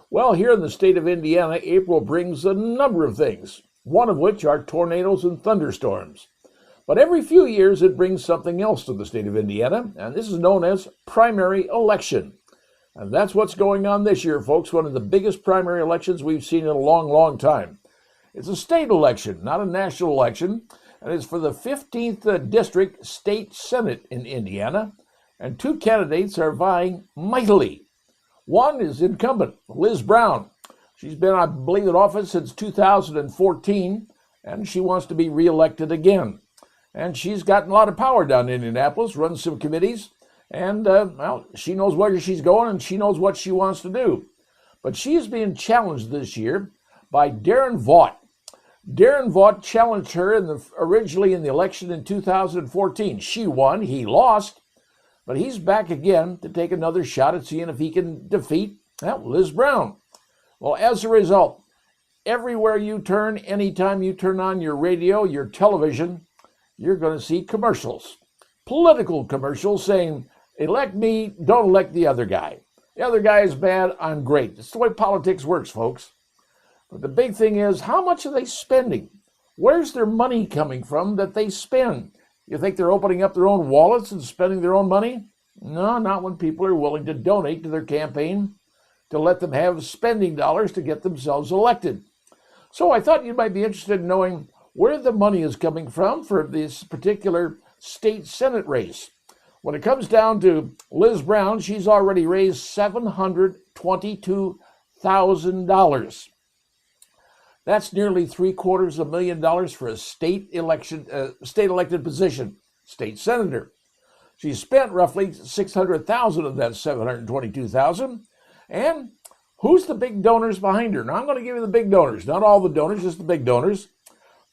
Well, here in the state of Indiana, April brings a number of things, one of which are tornadoes and thunderstorms. But every few years it brings something else to the state of Indiana, and this is known as primary election. And that's what's going on this year, folks, one of the biggest primary elections we've seen in a long, long time. It's a state election, not a national election, and it's for the 15th District State Senate in Indiana, and two candidates are vying mightily. One is incumbent, Liz Brown. She's been, I believe, in office since 2014, and she wants to be reelected again. And she's gotten a lot of power down in Indianapolis, runs some committees, and, she knows where she's going and she knows what she wants to do. But she is being challenged this year by Darren Vogt. Darren Vogt challenged her originally in the election in 2014. She won, he lost, but he's back again to take another shot at seeing if he can defeat Liz Brown. Well, as a result, everywhere you turn, anytime you turn on your radio, your television, you're going to see commercials, political commercials saying, elect me, don't elect the other guy. The other guy is bad, I'm great. That's the way politics works, folks. But the big thing is, how much are they spending? Where's their money coming from that they spend? You think they're opening up their own wallets and spending their own money? No, not when people are willing to donate to their campaign to let them have spending dollars to get themselves elected. So I thought you might be interested in knowing where the money is coming from for this particular state Senate race. When it comes down to Liz Brown, she's already raised $722,000. That's nearly $750,000 for a state elected position, state senator. She spent roughly $600,000 of that $722,000. And who's the big donors behind her? Now I'm going to give you the big donors, not all the donors, just the big donors.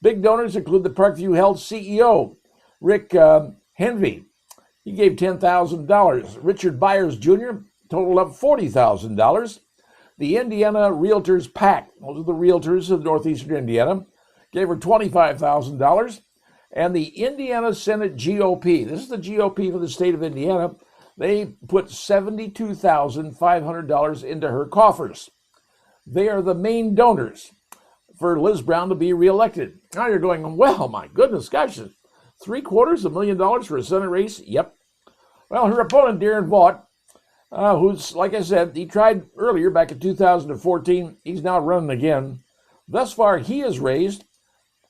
Big donors include the Parkview Health CEO, Rick Henvey. He gave $10,000. Richard Byers Jr. totaled up $40,000. The Indiana Realtors PAC, those are the realtors of northeastern Indiana, gave her $25,000. And the Indiana Senate GOP, this is the GOP for the state of Indiana, they put $72,500 into her coffers. They are the main donors for Liz Brown to be reelected. Now you're going, well, my goodness, gosh, $750,000 for a Senate race? Yep. Well, her opponent, Darren Vogt, who's, like I said, he tried earlier back in 2014. He's now running again. Thus far, he has raised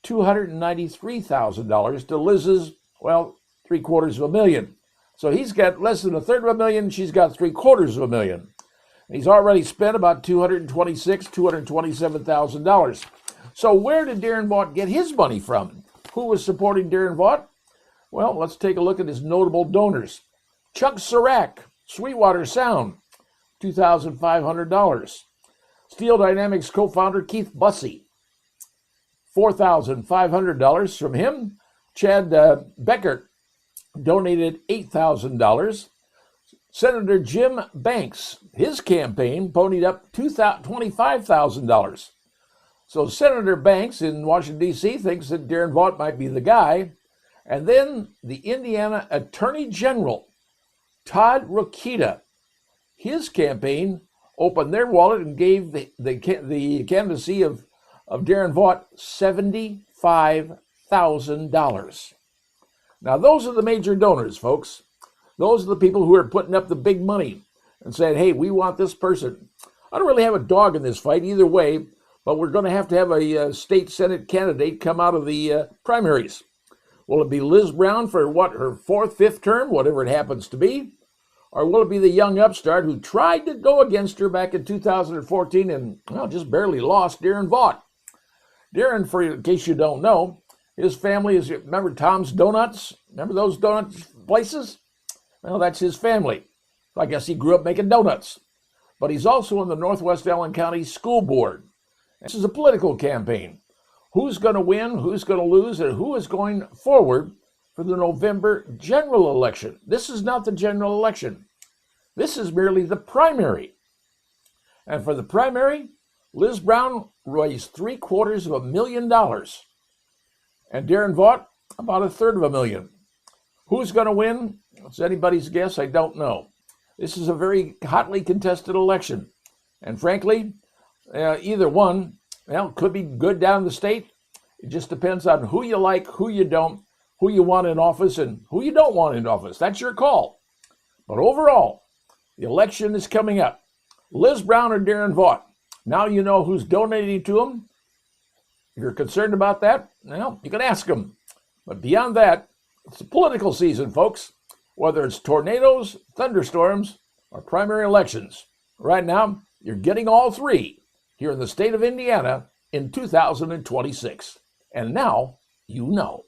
$293,000 to Liz's, $750,000. So he's got less than $350,000. She's got $750,000. He's already spent about $227,000. So where did Darren Vogt get his money from? Who was supporting Darren Vogt? Well, let's take a look at his notable donors. Chuck Sirac, Sweetwater Sound, $2,500. Steel Dynamics co-founder Keith Bussey, $4,500 from him. Chad Beckert donated $8,000. Senator Jim Banks, his campaign ponied up $25,000. So Senator Banks in Washington, D.C. thinks that Darren Vogt might be the guy. And then the Indiana Attorney General, Todd Rokita, his campaign opened their wallet and gave the candidacy of Darren Vogt $75,000. Now, those are the major donors, folks. Those are the people who are putting up the big money and saying, hey, we want this person. I don't really have a dog in this fight either way, but we're going to have a state Senate candidate come out of the primaries. Will it be Liz Brown for her fourth, fifth term, whatever it happens to be? Or will it be the young upstart who tried to go against her back in 2014 and just barely lost, Darren Vogt? Darren, in case you don't know, his family is, remember Tom's Donuts? Remember those donut places? Well, that's his family. I guess he grew up making donuts. But he's also on the Northwest Allen County School Board. This is a political campaign. Who's going to win, who's going to lose, and who is going forward for the November general election? This is not the general election. This is merely the primary. And for the primary, Liz Brown raised $750,000. And Darren Vogt, about $350,000. Who's going to win? It's anybody's guess. I don't know. This is a very hotly contested election. And frankly, either one, could be good down in the state. It just depends on who you like, who you don't, who you want in office, and who you don't want in office. That's your call. But overall, the election is coming up. Liz Brown or Darren Vogt? Now you know who's donating to them. If you're concerned about that, you can ask them. But beyond that, it's a political season, folks. Whether it's tornadoes, thunderstorms, or primary elections. Right now, you're getting all three here in the state of Indiana in 2026. And now you know.